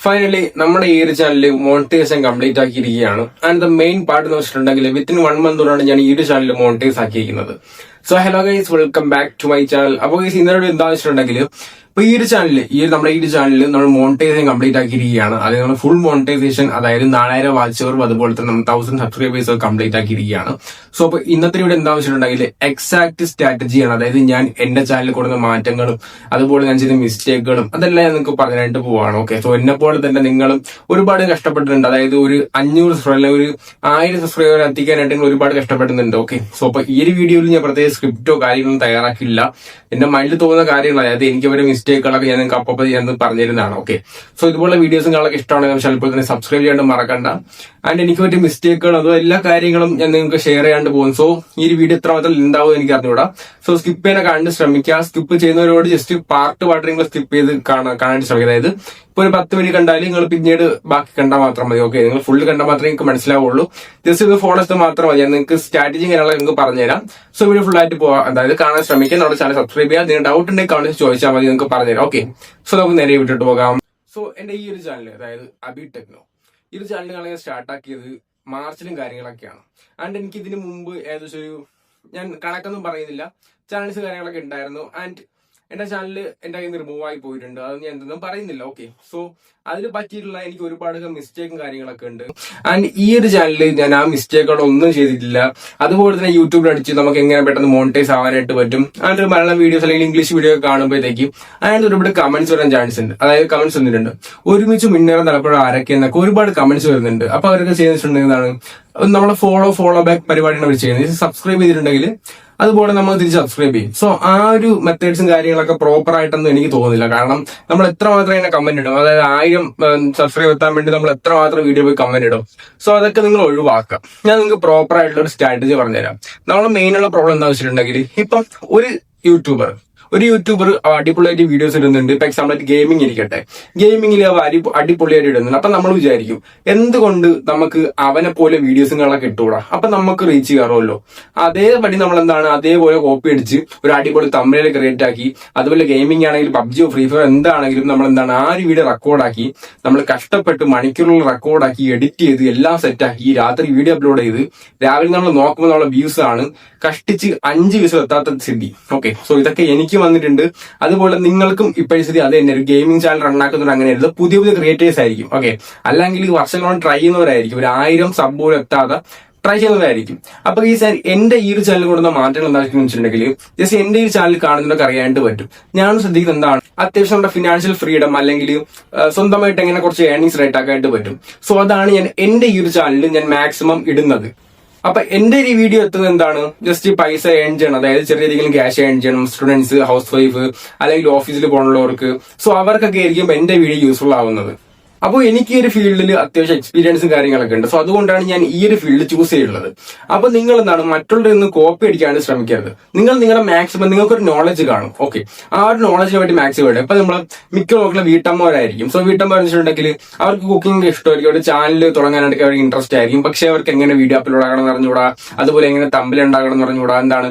Finally നമ്മുടെ ഈ ഒരു ചാനൽ മോണിറ്റൈസേഷൻ കംപ്ലീറ്റ് ആക്കിയിരിക്കുകയാണ്. ആൻഡ് ദ മെയിൻ പാർട്ട് എന്ന് വെച്ചിട്ടുണ്ടെങ്കിൽ വിത്തിൻ 1 മന്തോടാണ് ഞാൻ ഈ ഒരു ചാനൽ മോണിറ്റൈസ് ആക്കിയിരിക്കുന്നത്. So hello guys, welcome back to my channel. അപ്പോൾ ഗൈസ് ഇന്നലെ എന്താണെന്ന് വെച്ചിട്ടുണ്ടെങ്കിൽ ഇപ്പൊ ഈ ഒരു ചാനലിൽ നമ്മൾ മോണിറ്റൈസേഷൻ കംപ്ലീറ്റ് ആക്കിയിരിക്കുകയാണ്. അതായത് നമ്മൾ ഫുൾ മോണിറ്റൈസേഷൻ, അതായത് 4000 വാച്ച് അവർ അതുപോലെ തന്നെ നമ്മൾ 1000 സബ്സ്ക്രൈബേഴ്സ് കംപ്ലീറ്റ് ആക്കിയിരിക്കുകയാണ്. സോ അപ്പൊ ഇന്നത്തെ ഇവിടെ എന്താണെന്ന് വെച്ചിട്ടുണ്ടെങ്കിൽ എക്സാക്ട് സ്ട്രാറ്റജിയാണ്. അതായത് ഞാൻ എന്റെ ചാനലിൽ കൊടുക്കുന്ന മാറ്റങ്ങളും അതുപോലെ ഞാൻ ചെയ്ത മിസ്റ്റേക്കുകളും അതെല്ലാം ഞാൻ നിങ്ങൾക്ക് പറഞ്ഞിട്ട് പോവാണ്. ഓക്കെ, സോ എന്നെ പോലെ തന്നെ നിങ്ങളും ഒരുപാട് കഷ്ടപ്പെട്ടിട്ടുണ്ട്. അതായത് ഒരു 500 സബ്സ്ക്രൈബർ, ഒരു 1000 സബ്സ്ക്രൈബർ എത്തിക്കാനായിട്ട് നിങ്ങൾ ഒരുപാട് കഷ്ടപ്പെടുന്നുണ്ട്. ഓക്കെ, സോ അപ്പൊ ഈ ഒരു വീഡിയോയിൽ ഞാൻ പ്രത്യേക സ്ക്രിപ്റ്റോ കാര്യങ്ങളൊന്നും തയ്യാറാക്കില്ല. എന്റെ മൈൻഡിൽ തോന്നുന്ന കാര്യങ്ങൾ, അതായത് എനിക്ക് ഒരു മിസ്റ്റേക്കുകളൊക്കെ ഞാൻ നിങ്ങൾക്ക് അപ്പോൾ ഞാൻ പറഞ്ഞിരുന്നതാണ്. ഓക്കെ, സോ ഇതുപോലുള്ള വീഡിയോസും കാണാനൊക്കെ ഇഷ്ടമാണെങ്കിൽ ചിലപ്പോൾ തന്നെ സബ്സ്ക്രൈബ് ചെയ്യാണ്ട് മറക്കണ്ട. ആൻഡ് എനിക്ക് പറ്റിയ മിസ്റ്റേക്കുകൾ അതോ എല്ലാ കാര്യങ്ങളും ഞാൻ നിങ്ങൾക്ക് ഷെയർ ചെയ്യാണ്ട് പോകും. സോ ഈ ഒരു വീഡിയോ എത്രമാത്രം ഉണ്ടാവും എനിക്ക് അറിഞ്ഞുകൂടാ. സോ സ്കിപ്പ് ചെയ്യാൻ കണ്ട് ശ്രമിക്കുക. സ്കിപ്പ് ചെയ്യുന്നവരോട് ജസ്റ്റ് പാർട്ട് നിങ്ങൾ സ്കിപ്പ് ചെയ്ത് കാണാൻ ശ്രമിക്കുക. അതായത് ഇപ്പൊ ഒരു 10 മിനിറ്റ് കണ്ടാൽ നിങ്ങൾ പിന്നീട് ബാക്കി കണ്ടാൽ മാത്രം മതി. ഓക്കെ, നിങ്ങൾ ഫുള്ള് കണ്ടാൽ മാത്രമേ നിങ്ങൾക്ക് മനസ്സിലാവുള്ളൂ. ജസ്റ്റ് ഇത് ഫോളോ ചെയ്ത് മാത്രം മതി. ഞാൻ നിങ്ങൾക്ക് സ്ട്രാറ്റജി കാര്യങ്ങളൊക്കെ നിങ്ങൾക്ക് പറഞ്ഞുതരാം. സോ വീഡിയോ ഫുൾ ആയിട്ട് പോവാം. അതായത് കാണാൻ ശ്രമിക്കുക. നമ്മുടെ ചാനൽ സബ്സ്ക്രൈബ് ചെയ്യുക. നിങ്ങൾ ഡൗട്ട് ഉണ്ടെങ്കിൽ കമന്റ് ചോദിച്ചാൽ മതി, നിങ്ങൾക്ക് പറഞ്ഞുതരാം. ഓക്കെ, സോ നമുക്ക് നേരെ വിട്ടിട്ട് പോകാം. സോ എന്റെ ഈ ഒരു ചാനൽ, അതായത് അബി ടെക്നോ, ഈ ഒരു ചാനൽ ഞാൻ സ്റ്റാർട്ട് ആക്കിയത് മാർച്ചിലും കാര്യങ്ങളൊക്കെയാണ്. ആൻഡ് എനിക്ക് ഇതിന് മുമ്പ് ഏകദേശം ഞാൻ കണക്കൊന്നും പറയുന്നില്ല, ചാനൽസ് കാര്യങ്ങളൊക്കെ ഉണ്ടായിരുന്നു. ആൻഡ് എന്റെ ചാനൽ എന്റെ കയ്യിൽ നിന്ന് റിമൂവ് ആയി പോയിട്ടുണ്ട്. അത് ഞാൻ എന്തൊന്നും പറയുന്നില്ല. ഓക്കെ, സോ അതിൽ പറ്റിയിട്ടുള്ള എനിക്ക് ഒരുപാട് മിസ്റ്റേക്കും കാര്യങ്ങളൊക്കെ ഉണ്ട്. ആൻഡ് ഈ ഒരു ചാനലിൽ ഞാൻ ആ മിസ്റ്റേക്കുകളൊന്നും ചെയ്തിട്ടില്ല. അതുപോലെ തന്നെ യൂട്യൂബിൽ അടിച്ച് നമുക്ക് എങ്ങനെ പെട്ടെന്ന് മോണിറ്റൈസ് ആവാനായിട്ട് പറ്റും. ആൻഡ് മലയാളം വീഡിയോസ് അല്ലെങ്കിൽ ഇംഗ്ലീഷ് വീഡിയോ കാണുമ്പോഴത്തേക്കും അതിന് ഒരുപാട് കമന്റ്സ് വരാൻ ചാൻസ് ഉണ്ട്. അതായത് കമന്റ്സ് വന്നിട്ടുണ്ട്, ഒരുമിച്ച് മുന്നേറാൻ തലപ്പോഴും ആരൊക്കെ എന്നൊക്കെ ഒരുപാട് കമന്റ്സ് വരുന്നുണ്ട്. അപ്പൊ അവരൊക്കെ ചെയ്യുന്നുണ്ടെങ്കിൽ നമ്മളെ ഫോളോ ബാക്ക് പരിപാടിയാണ് അവർ ചെയ്യുന്നത്. സബ്സ്ക്രൈബ് ചെയ്തിട്ടുണ്ടെങ്കിൽ അതുപോലെ നമ്മൾ തിരിച്ച് സബ്സ്ക്രൈബ് ചെയ്യും. സോ ആ ഒരു മെത്തേഡ്സും കാര്യങ്ങളൊക്കെ പ്രോപ്പർ ആയിട്ടൊന്നും എനിക്ക് തോന്നുന്നില്ല. കാരണം നമ്മൾ എത്രമാത്രം അതിനെ കമന്റ് ഇടും, അതായത് 1000 സബ്സ്ക്രൈബ് എത്താൻ വേണ്ടി നമ്മൾ എത്രമാത്രം വീഡിയോ പോയി കമന്റ് ഇടും. സോ അതൊക്കെ നിങ്ങൾ ഒഴിവാക്കാം. ഞാൻ നിങ്ങൾക്ക് പ്രോപ്പർ ആയിട്ടുള്ള ഒരു സ്ട്രാറ്റജി പറഞ്ഞുതരാം. നമ്മളെ മെയിൻ ഉള്ള പ്രോബ്ലം എന്താ വെച്ചിട്ടുണ്ടെങ്കിൽ, ഇപ്പം ഒരു യൂട്യൂബർ അടിപൊളിയായിട്ട് വീഡിയോസ് ഇടുന്നുണ്ട്. ഇപ്പൊ എക്സാമ്പിൾ ഗെയിമിംഗ് ഇരിക്കട്ടെ, ഗെയിമിംഗിൽ അവ അടിപൊളിയായിട്ട് ഇടുന്നുണ്ട്. അപ്പൊ നമ്മൾ വിചാരിക്കും എന്തുകൊണ്ട് നമുക്ക് അവനെ പോലെ വീഡിയോസുകളൊക്കെ ഇട്ടുകൂടാ, അപ്പൊ നമുക്ക് റീച്ച് കയറുമല്ലോ. അതേപടി നമ്മൾ അതേപോലെ കോപ്പി അടിച്ച് ഒരു അടിപൊളി തമ്മിൽ ക്രിയേറ്റ് ആക്കി, അതുപോലെ ഗെയിമിംഗ് ആണെങ്കിൽ പബ്ജിയോ ഫ്രീ ഫയർ എന്താണെങ്കിലും നമ്മൾ ആ ഒരു വീഡിയോ റെക്കോർഡാക്കി, നമ്മൾ കഷ്ടപ്പെട്ട് മണിക്കൂറുകൾ റെക്കോർഡാക്കി എഡിറ്റ് ചെയ്ത് എല്ലാം സെറ്റാക്കി രാത്രി വീഡിയോ അപ്ലോഡ് ചെയ്ത് രാവിലെ നമ്മൾ നോക്കുമ്പോൾ നമ്മളെ വ്യൂസ് ആണ് കഷ്ടിച്ച് 5 വ്യൂസ് എത്താത്ത സ്ഥിതി. ഓക്കെ, സോ ഇതൊക്കെ എനിക്ക് വന്നിട്ടുണ്ട്. അതുപോലെ നിങ്ങൾക്കും ഇപ്പോഴും സ്ഥിതി അത് തന്നെ. ഒരു ഗെയിമിംഗ് ചാനൽ റണ്ണാക്കുന്നവർ അങ്ങനെയായിരുന്നു, പുതിയ ക്രിയേറ്റേഴ്സ് ആയിരിക്കും. ഓക്കെ, അല്ലെങ്കിൽ വർഷങ്ങളോളം ട്രൈ ചെയ്യുന്നവരായിരിക്കും, ഒരു 1000 സബ് പോലും എത്താതെ ട്രൈ ചെയ്യുന്നതായിരിക്കും. അപ്പൊ ഈ എന്റെ ഈ ഒരു ചാനൽ കൊടുക്കുന്ന മാറ്റങ്ങൾ എന്താണെന്ന് വെച്ചിട്ടുണ്ടെങ്കിൽ, ജസ്റ്റ് എന്റെ ഈ ചാനൽ കാണുന്നതൊക്കെ അറിയാനായിട്ട് പറ്റും. ഞാൻ ശ്രദ്ധിക്കുന്നത് എന്താണ്, അത്യാവശ്യം നമ്മുടെ ഫിനാൻഷ്യൽ ഫ്രീഡം അല്ലെങ്കിൽ സ്വന്തമായിട്ട് എങ്ങനെ കുറച്ച് ഏർണിങ്സ് റേറ്റ് ആക്കാനായിട്ട് പറ്റും. സോ അതാണ് ഞാൻ എന്റെ ഈ ഒരു ചാനലിൽ ഞാൻ മാക്സിമം ഇടുന്നത്. അപ്പൊ എന്റെ ഈ വീഡിയോ എത്തുന്നത് എന്താണ്, ജസ്റ്റ് പൈസ ഏൺ ചെയ്യണം, അതായത് ചെറിയ രീതിയിൽ ക്യാഷ് ഏൺ ചെയ്യണം, സ്റ്റുഡൻസ്, ഹൗസ് വൈഫ് അല്ലെങ്കിൽ ഓഫീസിൽ പോകുന്നവർക്ക്. സോ അവർക്കൊക്കെ ആയിരിക്കും എന്റെ വീഡിയോ യൂസ്ഫുൾ ആവുന്നത്. അപ്പോൾ എനിക്ക് ഈ ഒരു ഫീൽഡിൽ അത്യാവശ്യം എക്സ്പീരിയൻസും കാര്യങ്ങളൊക്കെ ഉണ്ട്. സോ അതുകൊണ്ടാണ് ഞാൻ ഈ ഒരു ഫീൽഡ് ചൂസ് ചെയ്തിട്ടുള്ളത്. അപ്പൊ നിങ്ങൾ മറ്റുള്ളവരിൽ നിന്ന് കോപ്പി അടിക്കാണ്ട് ശ്രമിക്കരുത്. നിങ്ങളുടെ മാക്സിമം നിങ്ങൾക്കൊരു നോളജ് കാണും. ഓക്കെ, ആ ഒരു നോളജിന് വേണ്ടി മാക്സിമം വേണം. ഇപ്പൊ നമ്മൾ മിക്ക നോക്കുന്ന വീട്ടമ്മമാരായിരിക്കും. സോ വീട്ടമ്മ വെച്ചിട്ടുണ്ടെങ്കിൽ അവർക്ക് കുക്കിംഗ് ഇഷ്ടമായിരിക്കും, ഒരു ചാനൽ തുടങ്ങാനായിട്ട് അവർക്ക് ഇൻട്രസ്റ്റ് ആയിരിക്കും. പക്ഷെ അവർക്ക് എങ്ങനെ വീഡിയോ അപ്ലോഡ് ആകണം എന്ന് പറഞ്ഞുകൂടാ, അതുപോലെ എങ്ങനെ തമ്പിൽ ഉണ്ടാകണം എന്ന് പറഞ്ഞുകൂടാ,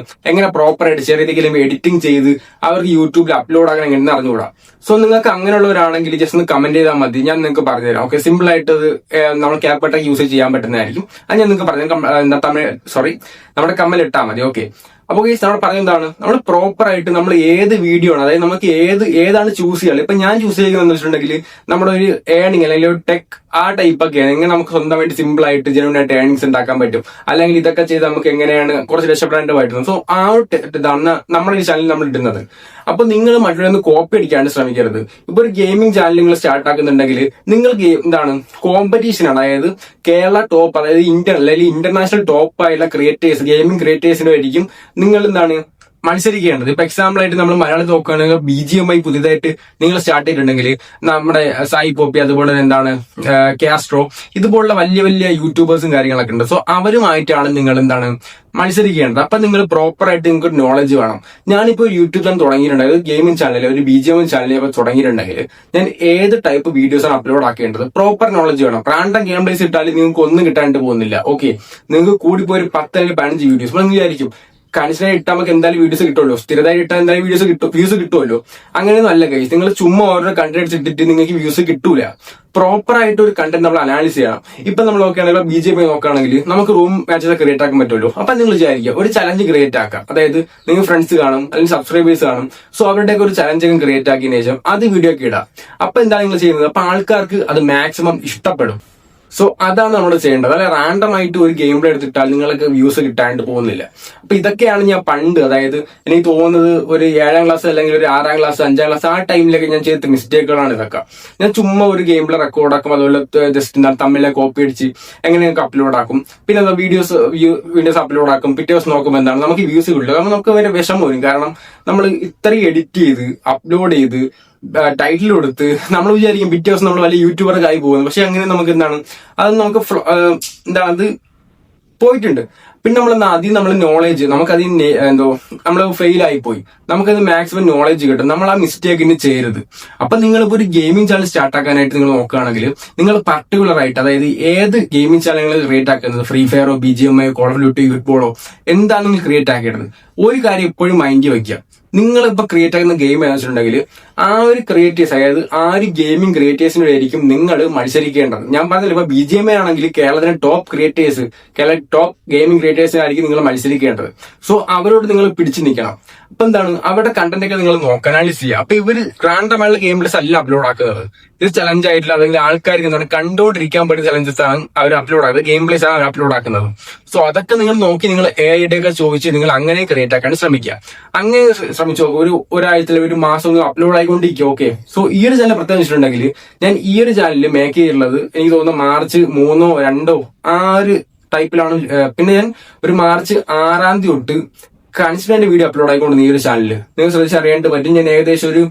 എങ്ങനെ പ്രോപ്പർ ആയിട്ട് ചെറിയ രീതിയിലും എഡിറ്റിംഗ് ചെയ്ത് അവർക്ക് യൂട്യൂബിൽ അപ്ലോഡ് ആകണം എങ്ങനെ അറിഞ്ഞുകൂടാ. സോ നിങ്ങൾക്ക് അങ്ങനെയുള്ളവരാണെങ്കിൽ ജസ്റ്റ് ഒന്ന് കമന്റ് ചെയ്താൽ മതി, ഞാൻ നിങ്ങൾക്ക് പറഞ്ഞുതരാം. ഓക്കെ, സിമ്പിൾ ആയിട്ട് നമ്മൾ ക്യാപ്കട്ട് യൂസ് ചെയ്യാൻ പറ്റുന്നതായിരിക്കും. അത് ഞാൻ നിങ്ങൾക്ക് പറഞ്ഞു നമ്മുടെ കമ്മൽ ഇട്ടാൽ മതി. ഓക്കെ, അപ്പൊ ഈ നമ്മൾ പറഞ്ഞെന്താണ്, നമ്മൾ പ്രോപ്പർ ആയിട്ട് നമ്മൾ ഏത് വീഡിയോ ആണ്, അതായത് നമുക്ക് ഏതാണ് ചൂസ് ചെയ്യാറ്. ഇപ്പൊ ഞാൻ ചൂസ് ചെയ്യുന്നത് വെച്ചിട്ടുണ്ടെങ്കിൽ നമ്മുടെ ഒരു ഏണിംഗ് അല്ലെങ്കിൽ ഒരു ടെക് ആ ടൈപ്പ് ഒക്കെയാണ്. എങ്ങനെ നമുക്ക് സ്വന്തമായിട്ട് സിമ്പിൾ ആയിട്ട് ജെന്യൂൻ ആയിട്ട് ഏണിങ്സ് ഉണ്ടാക്കാൻ പറ്റും, അല്ലെങ്കിൽ ഇതൊക്കെ ചെയ്ത് നമുക്ക് എങ്ങനെയാണ് കുറച്ച് രക്ഷപ്പെടാനായിട്ട് പറ്റുന്നത്. സോ ആ ഒരു ഇതാണ് നമ്മുടെ ഈ ചാനൽ നമ്മൾ ഇടുന്നത്. അപ്പൊ നിങ്ങൾ മറ്റൊന്ന് കോപ്പി അടിക്കാണ്ട് ശ്രമിക്കരുത്. ഇപ്പൊ ഒരു ഗെയിമിംഗ് ചാനൽ നിങ്ങൾ സ്റ്റാർട്ട് ആക്കുന്നുണ്ടെങ്കിൽ നിങ്ങൾക്ക് കോമ്പറ്റീഷൻ ആണ്. അതായത് കേരള ടോപ്പ്, അതായത് ഇന്റർനാഷണൽ ടോപ്പ് ആയിട്ടുള്ള ക്രിയേറ്റേഴ്സ്, ഗെയിമിംഗ് ക്രിയേറ്റേഴ്സിന് ആയിരിക്കും നിങ്ങൾ മത്സരിക്കേണ്ടത്. ഇപ്പൊ എക്സാമ്പിൾ ആയിട്ട് നമ്മൾ മലയാളം നോക്കുകയാണെങ്കിൽ BGMI പുതിയതായിട്ട് നിങ്ങൾ സ്റ്റാർട്ട് ചെയ്തിട്ടുണ്ടെങ്കിൽ നമ്മുടെ സായി പോപ്പി, അതുപോലെ കാസ്ട്രോ, ഇതുപോലുള്ള വലിയ വലിയ യൂട്യൂബേഴ്സും കാര്യങ്ങളൊക്കെ ഉണ്ട്. സോ അവരുമായിട്ടാണ് നിങ്ങൾ മത്സരിക്കേണ്ടത്. അപ്പൊ നിങ്ങൾ പ്രോപ്പർ ആയിട്ട് നിങ്ങൾക്ക് ഒരു നോളജ് വേണം. ഞാനിപ്പോ യൂട്യൂബ് ചാനൽ തുടങ്ങിയിട്ടുണ്ടെങ്കിൽ, ഗെയിമിംഗ് ചാനൽ, ഒരു BGMI ചാനൽ തുടങ്ങിയിട്ടുണ്ടെങ്കിൽ ഞാൻ ഏത് ടൈപ്പ് വീഡിയോസ് ആണ് അപ്ലോഡ് ആക്കേണ്ടത്, പ്രോപ്പർ നോളജ് വേണം. റാൻഡം ഗെയിം പ്ലേസ് ഇട്ടാൽ നിങ്ങൾക്ക് ഒന്നും കിട്ടാനായിട്ട് പോകുന്നില്ല. ഓക്കെ, നിങ്ങൾക്ക് കൂടിപ്പോ ഒരു 10 അല്ലെങ്കിൽ 15 വീഡിയോസ് നിങ്ങൾ വിചാരിക്കും കൺസിഡർ ഇട്ടാൽ നമുക്ക് എന്തായാലും വീഡിയോസ് കിട്ടുമല്ലോ, സ്ഥിരതായി ഇട്ടാൽ എന്തായാലും വ്യൂസ് കിട്ടുമല്ലോ. അങ്ങനെയൊന്നും അല്ല ഗൈസ്. നിങ്ങൾ ചുമ്മാ ഓരോ കണ്ടന്റ് ഇട്ടിട്ട് നിങ്ങൾക്ക് വ്യൂസ് കിട്ടൂല. പ്രോപ്പർ ആയിട്ട് ഒരു കണ്ടന്റ് നമ്മൾ അനാലിസ് ചെയ്യണം. ഇപ്പൊ നമ്മൾ നോക്കുകയാണെങ്കിൽ BGMI നോക്കുകയാണെങ്കിൽ നമുക്ക് റൂം മാച്ചസ് ക്രിയേറ്റ് ആക്കാൻ പറ്റുമല്ലോ. അപ്പൊ നിങ്ങൾ വിചാരിക്കുക ഒരു ചലഞ്ച് ക്രിയേറ്റ് ആക്കാം. അതായത് നിങ്ങൾ ഫ്രണ്ട്സ് കാണും അല്ലെങ്കിൽ സബ്സ്ക്രൈബേഴ്സ് കാണും. സോ അവരുടെയൊക്കെ ഒരു ചലഞ്ച് ക്രിയേറ്റ് ആക്കിയതിനു ശേഷം അത് വീഡിയോ ഒക്കെ ഇടാം. അപ്പൊ എന്താണ് നിങ്ങൾ ചെയ്യുന്നത്? അപ്പൊ ആൾക്കാർക്ക് അത് മാക്സിമം ഇഷ്ടപ്പെടും. സോ അതാണ് നമ്മൾ ചെയ്യേണ്ടത്. അല്ലെ റാൻഡം ആയിട്ട് ഒരു ഗെയിം പ്ലേ എടുത്തിട്ടാൽ നിങ്ങൾക്ക് വ്യൂസ് കിട്ടാണ്ട് പോകുന്നില്ല. അപ്പൊ ഇതൊക്കെയാണ് ഞാൻ പണ്ട്, അതായത് എനിക്ക് തോന്നുന്നത് ഒരു 7ാം ക്ലാസ് അല്ലെങ്കിൽ ഒരു 6ാം ക്ലാസ് 5ാം ക്ലാസ് ആ ടൈമിലൊക്കെ ഞാൻ ചെയ്ത മിസ്റ്റേക്കുകളാണ് ഇതൊക്കെ. ഞാൻ ചുമ്മാ ഒരു ഗെയിം പ്ലേ റെക്കോർഡ് ആക്കും, അതുപോലെ ജസ്റ്റ് എന്താണ് തമ്മിലെ കോപ്പി അടിച്ച് എങ്ങനെയൊക്കെ അപ്ലോഡ് ആക്കും. പിന്നെ അത് വീഡിയോസ് അപ്ലോഡ് ആക്കും. പിറ്റേ ദിവസം നോക്കുമ്പോൾ എന്താണ് നമുക്ക് വ്യൂസ് കിട്ടില്ല. കാരണം നമുക്ക് വരെ വിഷമം വരും. കാരണം നമ്മൾ ഇത്രയും എഡിറ്റ് ചെയ്ത് അപ്ലോഡ് ചെയ്ത് ടൈറ്റിൽ കൊടുത്ത് നമ്മൾ വിചാരിക്കും പിറ്റേ ദിവസം നമ്മൾ വലിയ യൂട്യൂബറൊക്കെ ആയി പോകുന്നത്. പക്ഷെ അങ്ങനെ നമുക്ക് എന്താണ് അത് നമുക്ക് എന്താണ് അത് പോയിട്ടുണ്ട്. പിന്നെ നമ്മൾ നോളേജ് നമുക്കതിന് നമ്മൾ ഫെയിൽ ആയി പോയി. നമുക്കത് മാക്സിമം നോളേജ് കിട്ടും. നമ്മൾ ആ മിസ്റ്റേക്കിന് ചെയ്യരുത്. അപ്പൊ നിങ്ങളിപ്പോ ഒരു ഗെയിമിംഗ് ചാനൽ സ്റ്റാർട്ട് ആക്കാനായിട്ട് നിങ്ങൾ നോക്കുകയാണെങ്കിൽ നിങ്ങൾ പർട്ടിക്കുലർ ആയിട്ട്, അതായത് ഏത് ഗെയിമിംഗ് ചാനലുകൾ ക്രിയേറ്റ് ആക്കുന്നത്, ഫ്രീ ഫയറോ BGMI കോൾ ഓഫ് ഡ്യൂട്ടി ഫുട്ബോളോ എന്താണ് നിങ്ങൾ ക്രിയേറ്റ് ആക്കേണ്ടത്? ഒരു കാര്യം എപ്പോഴും മൈൻഡിൽ വയ്ക്കുക. നിങ്ങളിപ്പോ ക്രിയേറ്റ് ആക്കുന്ന ഗെയിം എന്ന് വെച്ചിട്ടുണ്ടെങ്കിൽ ആ ഒരു ക്രിയേറ്റേഴ്സ്, അതായത് ആ ഒരു ഗെയിമിംഗ് ക്രിയേറ്റേഴ്സിനോടായിരിക്കും നിങ്ങൾ മത്സരിക്കേണ്ടത്. ഞാൻ പറഞ്ഞില്ല, ഇപ്പൊ BGMI ആണെങ്കിൽ കേരളത്തിലെ ടോപ്പ് ക്രിയേറ്റേഴ്സ്, ടോപ്പ് ഗെയിമിംഗ് ക്രിയേറ്റേഴ്സിനായിരിക്കും നിങ്ങൾ മത്സരിക്കേണ്ടത്. സോ അവരോട് നിങ്ങൾ പിടിച്ചു നിൽക്കണം. അപ്പൊ എന്താണ് അവരുടെ കണ്ടന്റ് ഒക്കെ നിങ്ങൾ അനാലിസ് ചെയ്യുക. അപ്പൊ ഇവര് റാൻഡമായുള്ള ഗെയിം പ്ലേസ് അല്ല അപ്ലോഡ് ആക്കുന്നത്. ഇത് ചലഞ്ച് ആയിട്ടില്ല, അല്ലെങ്കിൽ ആൾക്കാർക്ക് എന്താണ് കണ്ടോണ്ടിരിക്കാൻ പറ്റുന്ന ചലഞ്ചസ് ആണ് അവർ അപ്ലോഡ് ആക്കുന്നത്, ഗെയിം പ്ലേസ് ആണ് അവർ അപ്ലോഡ് ആക്കുന്നത്. സോ അതൊക്കെ നിങ്ങൾ നോക്കി നിങ്ങൾ AI ഒക്കെ ചോദിച്ച് നിങ്ങൾ അങ്ങനെ ക്രിയേറ്റ് ആക്കാൻ ശ്രമിക്കുക. അങ്ങനെ ശ്രമിച്ചു ഒരാഴ്ചയിൽ ഒരു മാസം അപ്ലോഡ് ആയിക്കൊണ്ടിരിക്കും. ഓക്കെ. സോ ഈ ഒരു ചാനൽ പ്രത്യേകം വെച്ചിട്ടുണ്ടെങ്കിൽ ഞാൻ ഈ ഒരു ചാനലിൽ മേക്ക് ചെയ്തിട്ടുള്ളത് എനിക്ക് തോന്നുന്നു മാർച്ച് 3 or 2 ആ ഒരു ടൈപ്പിലാണ്. പിന്നെ ഞാൻ ഒരു മാർച്ച് 6ാം തീയതി തൊട്ട് കൺസിസ്റ്റന്റ് വീഡിയോ അപ്ലോഡ് ആയിക്കൊണ്ട് ഈ ഒരു ചാനലിൽ നിങ്ങൾ ശ്രദ്ധിച്ചറിയാണ്ട് പറ്റും. ഞാൻ ഏകദേശം ഒരു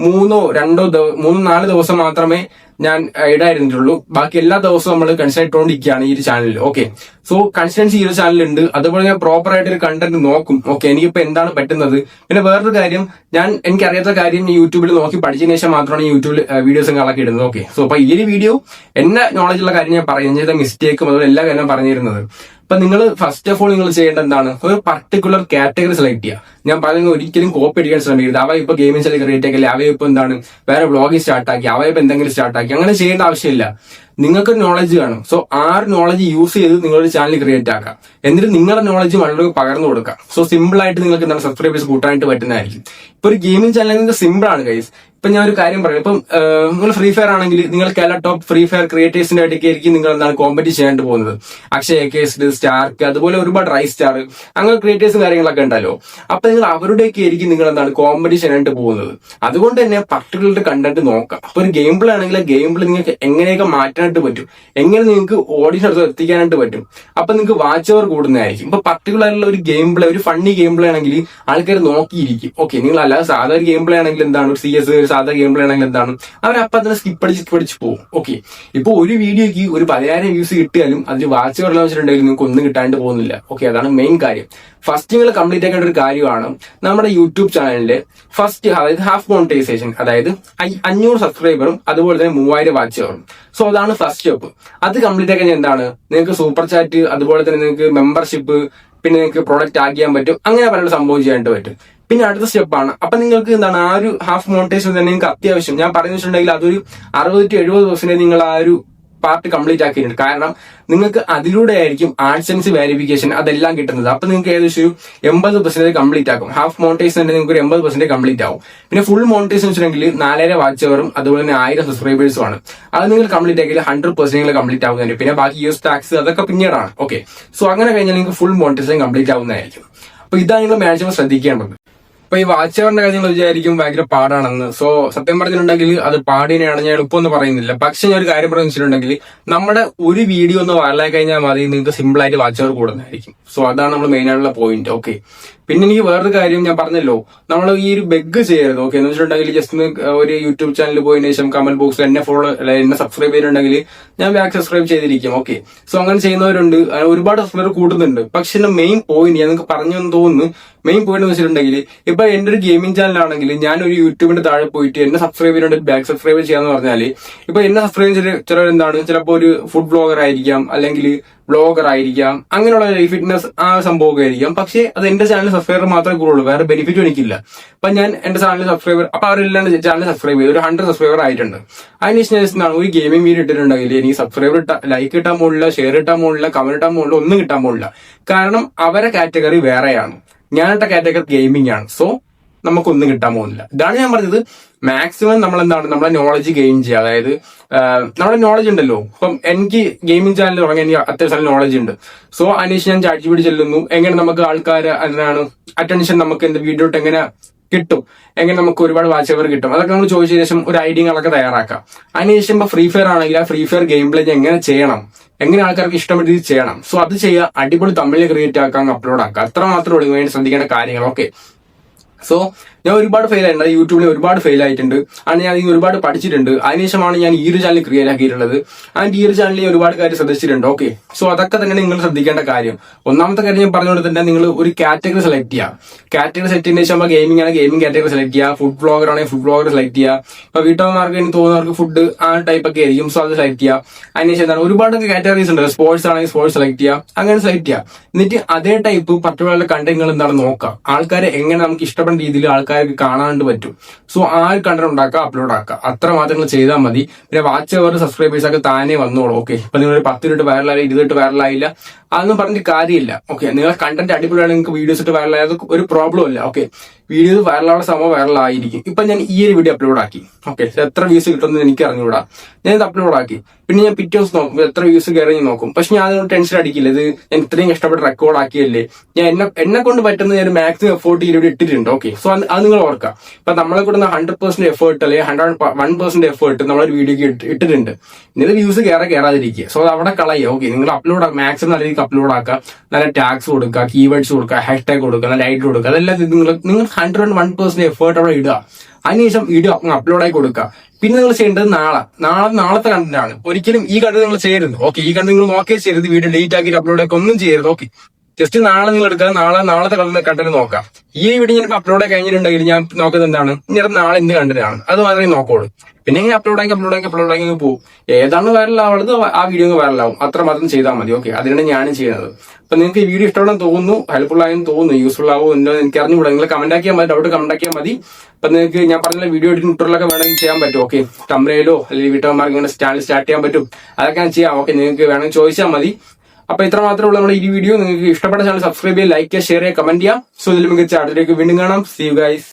3-4 ദിവസം മാത്രമേ ഞാൻ ഇടായിരുന്നിട്ടുള്ളൂ. ബാക്കി എല്ലാ ദിവസവും നമ്മൾ കൺസിസ്റ്റന്റ് ഇട്ടുകൊണ്ടിരിക്കുകയാണ് ഈ ഒരു ചാനലിൽ. ഓക്കെ. സോ കൺസിസ്റ്റൻസി ഈ ഒരു ചാനലുണ്ട്. അതുപോലെ ഞാൻ പ്രോപ്പർ ആയിട്ട് ഒരു കണ്ടന്റ് നോക്കും. ഓക്കെ, എനിക്കിപ്പോ എന്താണ് പറ്റുന്നത്. പിന്നെ വേറൊരു കാര്യം, എനിക്കറിയാത്ത കാര്യം യൂട്യൂബിൽ നോക്കി പഠിച്ചതിന് ശേഷം മാത്രമാണ് യൂട്യൂബിൽ വീഡിയോസ് കളക്കി ഇടുന്നത്. ഓക്കെ. സോ അപ്പൊ ഈ ഒരു വീഡിയോ എന്നെ നോളജുള്ള കാര്യം ഞാൻ പറയും, ചെയ്ത മിസ്റ്റേക്കും അതുപോലെ എല്ലാ കാര്യം പറഞ്ഞിരുന്നത്. അപ്പൊ നിങ്ങൾ ഫസ്റ്റ് ഓഫ് ഓൾ നിങ്ങൾ ചെയ്യേണ്ടത് എന്താണ്, ഒരു പർട്ടിക്കുലർ കാറ്റഗറി സെലക്ട് ചെയ്യുക. ഞാൻ പറയുന്നത് ഒരിക്കലും കോപ്പി അടിക്കാൻ ശ്രമിക്കരുത്. അവ ഇപ്പൊ ഗെയിമിംഗ് ചാനൽ ക്രിയേറ്റ് ആക്കില്ല, അവയിപ്പോ എന്താണ് വേറെ വ്ളോഗിങ് സ്റ്റാർട്ട് ആക്കി, അവയിപ്പോ എന്തെങ്കിലും സ്റ്റാർട്ട് ആക്കി, അങ്ങനെ ചെയ്യേണ്ട ആവശ്യമില്ല. നിങ്ങൾക്ക് നോളജ് കാണും. സോ ആ നോളജ് യൂസ് ചെയ്ത് നിങ്ങളൊരു ചാനൽ ക്രിയേറ്റ് ആക്കാം. എന്നിട്ട് നിങ്ങളുടെ നോളജ് മറ്റുള്ളവർക്ക് പകർന്നു കൊടുക്കാം. സോ സിമ്പിൾ ആയിട്ട് നിങ്ങൾക്ക് എന്താണ് സബ്സ്ക്രൈബേഴ്സ് കൂട്ടാനായിട്ട് പറ്റുന്നതായിരിക്കും. ഇപ്പൊ ഒരു ഗെയിമിംഗ് ചാനൽ നിങ്ങൾക്ക് സിമ്പിൾ ആണ് ഗൈസ്. ഇപ്പൊ ഞാൻ ഒരു കാര്യം പറയാം. ഇപ്പം നിങ്ങൾ ഫ്രീ ഫയർ ആണെങ്കിൽ നിങ്ങൾ കേരള ടോപ്പ് ഫ്രീ ഫയർ ക്രിയേറ്റേഴ്സിന്റെ ഇടയ്ക്ക് ആയിരിക്കും നിങ്ങൾ എന്താണ് കോമ്പറ്റീഷൻ ചെയ്യാനായിട്ട് പോകുന്നത്. അക്ഷയ് AK സ്റ്റാർക്ക്, അതുപോലെ ഒരുപാട് റൈസ് സ്റ്റാർ, അങ്ങനെ ക്രിയേറ്റേഴ്സും കാര്യങ്ങളൊക്കെ ഉണ്ടല്ലോ. അപ്പൊ നിങ്ങൾ അവരുടെയൊക്കെ ആയിരിക്കും നിങ്ങൾ എന്താണ് കോമ്പറ്റീഷൻ ആയിട്ട് പോകുന്നത്. അതുകൊണ്ട് തന്നെ പർട്ടിക്കുലർ കണ്ടന്റ് നോക്കാം. അപ്പൊ ഒരു ഗെയിം പ്ലേ ആണെങ്കിൽ ഗെയിം പ്ലേ നിങ്ങൾക്ക് എങ്ങനെയൊക്കെ മാറ്റാനായിട്ട് പറ്റും, എങ്ങനെ നിങ്ങൾക്ക് ഓഡിയൻസ് അടുത്ത് എത്തിക്കാനായിട്ട് പറ്റും. അപ്പൊ നിങ്ങൾക്ക് വാച്ച് അവർ കൂടുന്നതായിരിക്കും. ഇപ്പൊ പർട്ടിക്കുലർ ആയിട്ടുള്ള ഒരു ഗെയിം പ്ലേ, ഒരു ഫണ്ണി ഗെയിം പ്ലേ ആണെങ്കിൽ ആൾക്കാർ നോക്കിയിരിക്കും. ഓക്കെ, നിങ്ങൾ അല്ലാതെ സാധാരണ ഒരു ഗെയിം പ്ലേ ആണെങ്കിൽ എന്താണ്, ഒരു CS സാധാരണ ഗെയിം പ്ലേ ആണെങ്കിൽ എന്താണ്, അവരപ്പം തന്നെ സ്കിപ്പ് അടിച്ച് പോകും. ഓക്കെ. ഇപ്പൊ ഒരു വീഡിയോക്ക് ഒരു 10,000 വ്യൂസ് കിട്ടിയാലും അതിൽ വാച്ച് അവർ വെച്ചിട്ടുണ്ടെങ്കിൽ നിങ്ങൾക്ക് ഒന്നും കിട്ടാണ്ട് പോകുന്നില്ല. ഓക്കെ, അതാണ് മെയിൻ കാര്യം. ഫസ്റ്റ് നിങ്ങൾ കംപ്ലീറ്റ് ആക്കേണ്ട ഒരു കാര്യമാണ് നമ്മുടെ യൂട്യൂബ് ചാനലിന്റെ ഫസ്റ്റ്, അതായത് ഹാഫ് മോണിറ്റൈസേഷൻ, അതായത് 500 സബ്സ്ക്രൈബറും അതുപോലെ തന്നെ 3000 വാച്ച് അവറും. സോ അതാണ് ഫസ്റ്റ് സ്റ്റെപ്പ്. അത് കംപ്ലീറ്റ് ആക്കാൻ എന്താണ്, നിങ്ങൾക്ക് സൂപ്പർ ചാറ്റ്, അതുപോലെ തന്നെ നിങ്ങൾക്ക് മെമ്പർഷിപ്പ്, പിന്നെ നിങ്ങൾക്ക് പ്രൊഡക്റ്റ് ആഡ് ചെയ്യാൻ പറ്റും. അങ്ങനെ പല സംഭവം ചെയ്യാനായിട്ട് പറ്റും. പിന്നെ അടുത്ത സ്റ്റെപ്പാണ്, അപ്പൊ നിങ്ങൾക്ക് എന്താണ് ആ ഒരു ഹാഫ് മോണിറ്റൈസേഷൻ തന്നെ നിങ്ങൾക്ക് അത്യാവശ്യം, ഞാൻ പറഞ്ഞു വെച്ചിട്ടുണ്ടെങ്കിൽ അതൊരു 60 to 70 ദിവസത്തിന് നിങ്ങൾ ആ ഒരു പാർട്ട് കംപ്ലീറ്റ് ആക്കിയിട്ടുണ്ട്. കാരണം നിങ്ങൾക്ക് അതിലൂടെ ആയിരിക്കും ആഡ്സെൻസ് വെരിഫിക്കേഷൻ അതെല്ലാം കിട്ടുന്നത്. അപ്പൊ നിങ്ങൾക്ക് ഏകദേശം 80% കംപ്ലീറ്റ് ആക്കും. ഹാഫ് മോണിറ്റൈസേഷൻ നിങ്ങൾക്ക് ഒരു 80% കംപ്ലീറ്റ് ആവും. പിന്നെ ഫുൾ മോണിറ്റൈസേഷൻ വെച്ചിട്ടുണ്ടെങ്കിൽ 4000 വാച്ച് അവറും അതുപോലെ തന്നെ 1000 സബ്സ്ക്രൈബേഴ്സും ആണ്. അത് നിങ്ങൾ കംപ്ലീറ്റ് ആക്കിയാൽ 100% കംപ്ലീറ്റ് ആവുന്നതായിരിക്കും. പിന്നെ ബാക്കി യൂസ് ടാക്സ് അതൊക്കെ പിന്നീടാണ്. ഓക്കെ. സോ അങ്ങനെ കഴിഞ്ഞാൽ നിങ്ങൾക്ക് ഫുൾ മോണിറ്റൈസേഷൻ കംപ്ലീറ്റ് ആവുന്നതായിരിക്കും. അപ്പൊ ഇതാണ് നിങ്ങൾ മാക്സിമം ശ്രദ്ധിക്കേണ്ടത്. അപ്പൊ ഈ വാച്ച് അവറിന്റെ കാര്യം നിങ്ങൾ വിചാരിക്കും ഭയങ്കര പാടാണെന്ന്. സോ സത്യം പറഞ്ഞിട്ടുണ്ടെങ്കിൽ അത് പാടിനെയാണ്, ഞാൻ എളുപ്പമൊന്നും പറയുന്നില്ല. പക്ഷെ ഞാൻ ഒരു കാര്യം പറഞ്ഞു വെച്ചിട്ടുണ്ടെങ്കിൽ നമ്മുടെ ഒരു വീഡിയോ ഒന്ന് വൈറലായി കഴിഞ്ഞാൽ മതി, നിങ്ങൾക്ക് സിമ്പിൾ ആയിട്ട് വാച്ച് അവർ കൂടുന്നതായിരിക്കും. സോ അതാണ് നമ്മൾ മെയിൻ ആയിട്ടുള്ള പോയിന്റ്. ഓക്കെ. പിന്നെ എനിക്ക് വേറൊരു കാര്യം ഞാൻ പറഞ്ഞല്ലോ, നമ്മൾ ഈ ഒരു ബെഗ് ചെയ്യരുത്. ഓക്കെ, എന്ന് വെച്ചിട്ടുണ്ടെങ്കിൽ ജസ്റ്റ് ഒരു യൂട്യൂബ് ചാനൽ പോയതിനു ശേഷം കമന്റ് ബോക്സിൽ എന്നെ ഫോളോ എന്നെ സബ്സ്ക്രൈബ് ചെയ്തിട്ടുണ്ടെങ്കിൽ ഞാൻ ബാക്ക് സബ്സ്ക്രൈബ് ചെയ്തിരിക്കും. ഓക്കെ. സോ അങ്ങനെ ചെയ്യുന്നവരുണ്ട്, ഒരുപാട് സബ്സ്ക്രൈബർ കൂടുന്നുണ്ട്. പക്ഷെ എന്റെ മെയിൻ പോയിന്റ് ഞാൻ നിങ്ങൾക്ക് പറഞ്ഞു തോന്നുന്നു, മെയിൻ പോയിന്റ് എന്ന് വെച്ചിട്ടുണ്ടെങ്കിൽ ഇപ്പൊ എന്റെ ഒരു ഗെയിമിംഗ് ചാനലാണെങ്കിൽ ഞാൻ ഒരു യൂട്യൂബിന്റെ താഴെ പോയിട്ട് എന്നെ സബ്സ്ക്രൈബ് ചെയ്യുന്നുണ്ട് ബാക്ക് സബ്സ്ക്രൈബ് ചെയ്യാന്ന് പറഞ്ഞാല് ഇപ്പൊ എന്നെ സബ്സ്ക്രൈബ് ചെയ്ത് ചിലർ എന്താണ് ചിലപ്പോൾ ഒരു ഫുഡ് ബ്ലോഗർ ആയിരിക്കാം, അല്ലെങ്കിൽ ബ്ലോഗർ ആയിരിക്കാം, അങ്ങനെയുള്ള ഫിറ്റ്നസ് ആ സംഭവമൊക്കെ ആയിരിക്കാം. പക്ഷേ അത് എന്റെ ചാനൽ സബ്സ്ക്രൈബർ മാത്രമേ കൂടുള്ളൂ, വേറെ ബെനിഫിറ്റും എനിക്കില്ല. അപ്പൊ ഞാൻ എന്റെ ചാനൽ സബ്സ്ക്രൈബർ അപ്പൊ അവരെല്ലാം ചാനൽ സബ്സ്ക്രൈബ് ചെയ്ത് ഒരു 100 സബ്സ്ക്രൈബർ ആയിട്ടുണ്ട്. അതിനുശേഷം ഒരു ഗെയിമിംഗ് വീഡിയോ ഇട്ടിട്ടുണ്ടെങ്കിൽ എനിക്ക് സബ്സ്ക്രൈബർ ലൈക്ക് കിട്ടാൻ പോകില്ല, ഷെയർ കിട്ടാൻ പോകില്ല, കമന്റ് ഇട്ടാൻ പോകില്ല, ഒന്നും കിട്ടാൻ പോകില്ല. കാരണം അവരെ കാറ്റഗറി വേറെയാണ്, ഞാനിട്ട കാറ്റഗറി ഗെയിമിംഗ് ആണ്. സോ നമുക്കൊന്നും കിട്ടാൻ പോകുന്നില്ല. ഇതാണ് ഞാൻ പറഞ്ഞത്. മാക്സിമം നമ്മൾ എന്താണ് നമ്മളെ നോളജ് ഗെയിൻ ചെയ്യുക. അതായത് നമ്മുടെ നോളജ് ഉണ്ടല്ലോ. ഇപ്പം എനിക്ക് ഗെയിമിംഗ് ചാനൽ തുടങ്ങാൻ എനിക്ക് അത്യാവശ്യം നോളജ് ഉണ്ട്. സോ അതിനുശേഷം ഞാൻ ചാറ്റ് ചെല്ലുന്നു, എങ്ങനെ നമുക്ക് ആൾക്കാർ എന്താണ് അറ്റൻഷൻ നമുക്ക് എന്ത് വീഡിയോ ഇട്ട് എങ്ങനെ കിട്ടും, എങ്ങനെ നമുക്ക് ഒരുപാട് വാച്ച് അവർ കിട്ടും, അതൊക്കെ നമ്മൾ ചോദിച്ച ശേഷം ഒരു ഐഡിയകളൊക്കെ തയ്യാറാക്കാം. അതിനുശേഷം ഇപ്പൊ ഫ്രീ ഫയർ ആണെങ്കിൽ ആ ഫ്രീ ഫയർ ഗെയിം പ്ലേ എങ്ങനെ ചെയ്യണം, എങ്ങനെ ആൾക്കാർക്ക് ഇഷ്ടപ്പെട്ട രീതി ചെയ്യണം. സോ അത് ചെയ്യുക, അടിപൊളി തമിഴിൽ ക്രിയേറ്റ് ആക്കാം, അപ്ലോഡ് ആക്കാം. അത്ര മാത്രമേ ഉള്ളൂ വേണ്ടി ശ്രദ്ധിക്കേണ്ട കാര്യങ്ങൾ. ഓക്കെ, സോ ഞാൻ ഒരുപാട് ഫെയിൽ ആയിട്ടുണ്ട്, യൂട്യൂബിൽ ഒരുപാട് ഫെയിൽ ആയിട്ടുണ്ട്. അത് ഞാൻ ഒരുപാട് പഠിച്ചിട്ടുണ്ട്. അതിനുശേഷമാണ് ഞാൻ ഈ ഒരു ചാനൽ ക്രിയേറ്റ് ആക്കിയിട്ടുള്ളത്. ആൻഡ് ഈ ഒരു ചാനലിൽ ഒരുപാട് കാര്യം ശ്രദ്ധിച്ചിട്ടുണ്ട്. ഓക്കെ, സോ അതൊക്കെ തന്നെ നിങ്ങൾ ശ്രദ്ധിക്കേണ്ട കാര്യം. ഒന്നാമത്തെ കാര്യം ഞാൻ പറഞ്ഞുകൊണ്ട് തന്നെ നിങ്ങൾ ഒരു കാറ്റഗറി സെലക്ട് ചെയ്യുക. കാറ്റഗറി സെലക്ട് ചെയ്യുന്ന ശേഷം ഗെയിമിംഗ് ആണ് ഗെയിമിംഗ് കാറ്റഗറി സെലക്ട് ചെയ്യുക, ഫുഡ് ബ്ലോഗർ ആണെങ്കിൽ ഫുഡ് ബ്ലോഗർ സെലക്ട് ചെയ്യുക. ഇപ്പൊ വീട്ടമ്മമാർക്ക് എനിക്ക് തോന്നുന്നവർക്ക് ഫുഡ് ആ ടൈപ്പ് ഒക്കെ ആയിരിക്കും, സോ അത് സെലക്ട് ചെയ്യുക. അതിനുശേഷം എന്താണ് ഒരുപാട് കാറ്റഗറീസ് ഉണ്ട്. സ്പോർട്സ് ആണെങ്കിൽ സ്പോർട്സ് സെലക്ട് ചെയ്യുക, അങ്ങനെ സെലക്ട് ചെയ്യുക. എന്നിട്ട് അതേ ടൈപ്പ് പർട്ടിക്കുലർ കണ്ടന്റ് എന്താണ് നോക്കുക, ആൾക്കാരെ എങ്ങനെ നമുക്ക് ഇഷ്ടപ്പെടുന്ന രീതിയിൽ ആൾക്കാർക്ക് കാണാണ്ട് പറ്റും. സോ ആ ഒരു കണ്ടന്റ് ഉണ്ടാക്കുക, അപ്ലോഡ് ആക്കുക. അത്ര മാത്രങ്ങൾ ചെയ്താൽ മതി. പിന്നെ വാച്ച് അവർ സബ്സ്ക്രൈബേഴ്സ് ഒക്കെ താനേ വന്നോളൂ. ഓക്കെ, ഇപ്പൊ നിങ്ങൾ 10 മിനിറ്റ് വൈറലായില്ല, 20 മിനിറ്റ് വൈറലായില്ല, അതൊന്നും പറഞ്ഞിട്ട് കാര്യമില്ല. ഓക്കെ, നിങ്ങളെ കണ്ടന്റ് അടിപൊളിയാണ്, നിങ്ങൾക്ക് വീഡിയോസ് ഇട്ട് വൈറലായത് ഒരു പ്രോബ്ലം ഇല്ല. ഓക്കെ, വീഡിയോ വൈറലാവുന്ന സമയം വൈറലായിരിക്കും. ഇപ്പൊ ഞാൻ ഈ ഒരു വീഡിയോ അപ്ലോഡ് ആക്കി. ഓക്കെ, എത്ര വ്യൂസ് കിട്ടുമെന്ന് എനിക്ക് അറിഞ്ഞുകൂടാ. ഞാൻ ഇത് അപ്ലോഡ് ആക്കി, പിന്നെ ഞാൻ പിറ്റേ ദിവസം നോക്കും എത്ര വ്യൂസ് കയറി നോക്കും. പക്ഷെ ഞാൻ അതിനോട് ടെൻഷൻ അടിക്കില്ല. ഇത് ഞാൻ ഇത്രയും കഷ്ടപ്പെട്ട് റെക്കോർഡ് ആക്കിയല്ലേ, ഞാൻ എന്നെ കൊണ്ട് പറ്റുന്ന ഞാൻ മാക്സിമം എഫേർട്ട് ഈ വീഡിയോ ഇട്ടിട്ടുണ്ട്. ഓക്കെ, സോ അത് നിങ്ങൾ ഓർക്കുക. ഇപ്പൊ നമ്മളെ കൂടെ 100% എഫേർട്ട് അല്ലെങ്കിൽ 101% എഫേർട്ട് നമ്മളൊരു വീഡിയോക്ക് ഇട്ടിട്ടുണ്ട്. ഇനി ഇത് വ്യൂസ് കയറാതിരിക്കുക. സോ അത് അവിടെ കളയുക. ഓക്കെ, നിങ്ങൾ അപ്ലോഡ് മാക്സിമം നല്ല രീതിക്ക് അപ്ലോഡ് ആക്കുക, നല്ല ടാഗ്സ് കൊടുക്കുക, കീവേഡ്സ് കൊടുക്കുക, #ടാഗ് കൊടുക്കുക, നല്ല ലൈറ്റ് കൊടുക്കുക. അതെല്ലാം നിങ്ങൾ 101% എഫേർട്ട് അവിടെ ഇടുക. അതിനുശേഷം വീഡിയോ അപ്ലോഡ് ആയി കൊടുക്കുക. പിന്നെ നിങ്ങൾ ചെയ്യേണ്ടത് നാളത്തെ കണ്ടന്റ് ആണ്. ഒരിക്കലും ഈ കണ്ടന്റ് നിങ്ങൾ ചെയ്യരുത്. ഓക്കെ, ഈ കണ്ടന്റ് നിങ്ങൾ നോക്കിയേ ചെയ്യരുത്. വീഡിയോ ലേറ്റ് ആക്കി അപ്ലോഡ് ആക്കി ഒന്നും ചെയ്യരുത്. ഓക്കെ, ജസ്റ്റ് നാളെ നിങ്ങൾ എടുക്കുക, നാളത്തെ കണ്ടന്റ് നോക്കാം. ഈ വീഡിയോ ഞാൻ അപ്ലോഡ് കഴിഞ്ഞിട്ടുണ്ടെങ്കിൽ ഞാൻ നോക്കുന്നത് എന്താണ്, ഇനി നാളെ എന്ത് കണ്ടന്റ് ആണ് അത് മാത്രമേ നോക്കുള്ളൂ. പിന്നെ ഇങ്ങനെ അപ്ലോഡ് ആക്കി പോകും. ഏതാണ് വൈറലാവുള്ളത് ആ വീഡിയോ വൈറലാവും. അത്ര മാത്രം ചെയ്താൽ മതി. ഓക്കെ, അതിനാണ് ഞാനും ചെയ്യുന്നത്. അപ്പൊ നിങ്ങൾക്ക് ഈ വീഡിയോ ഇഷ്ടപ്പെടാൻ തോന്നുന്നു, ഹെൽപ്ഫുൾ ആയെന്ന് തോന്നുന്നു, യൂസ്ഫുൾ ആവും എന്നോ എനിക്ക് അറിഞ്ഞുകൂടാ. നിങ്ങൾ കമന്റ് ആക്കിയാൽ മതി, ഡൗട്ട് കമന്റ് ആക്കിയാൽ മതി. അപ്പൊ നിങ്ങൾക്ക് ഞാൻ പറഞ്ഞ വീഡിയോ എഡിറ്റിംഗ് ട്യൂട്ടോറിയലൊക്കെ വേണമെങ്കിൽ ചെയ്യാൻ പറ്റും. ഓക്കെ, തംബ്നെയിലോ അല്ലെങ്കിൽ വീട്ടമ്മമാർക്ക് ഇങ്ങനെ ചാനൽ സ്റ്റാർട്ട് ചെയ്യാൻ പറ്റും, അതൊക്കെ ഞാൻ ചെയ്യാം. ഓക്കെ, നിങ്ങൾക്ക് വേണമെങ്കിൽ ചോദിച്ചാൽ മതി. അപ്പൊ ഇത്ര മാത്രമേ ഉള്ളൂ നമ്മുടെ ഈ വീഡിയോ. നിങ്ങൾക്ക് ഇഷ്ടപ്പെട്ട ചാനൽ സബ്സ്ക്രൈബ് ചെയ്യുക, ലൈക്ക് ചെയ്യുക, ഷെയർ ചെയ്യുക, കമന്റ് ചെയ്യുക. സോ ഇതിൽ മികച്ച അടുത്തേക്ക് വീണ്ടും കാണാം. See you guys.